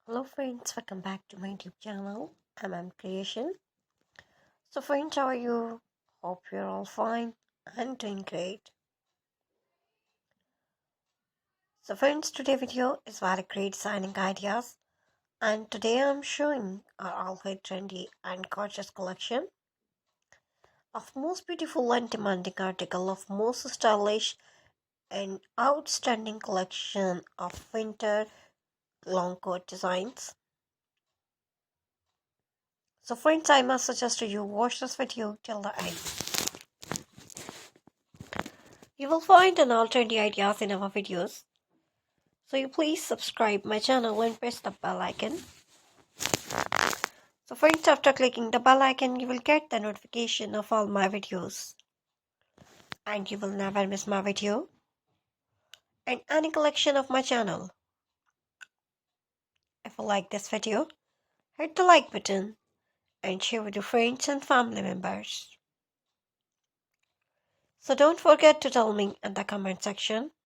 Hello friends, welcome back to my YouTube channel. I'm Creation. So friends, how are you? Hope you're all fine and doing great. So friends, today's video is very great designing ideas, and today I'm showing our all-hit trendy and gorgeous collection of most beautiful and demanding article of most stylish and outstanding collection of winter long coat designs. So friends, I must suggest to you watch this video till the end. You will find an all trendy ideas in our videos. So you please subscribe my channel and press the bell icon. So friends, after clicking the bell icon, you will get the notification of all my videos. And you will never miss my video and any collection of my channel. If you like this video, hit the like button and share with your friends and family members. So don't forget to tell me in the comment section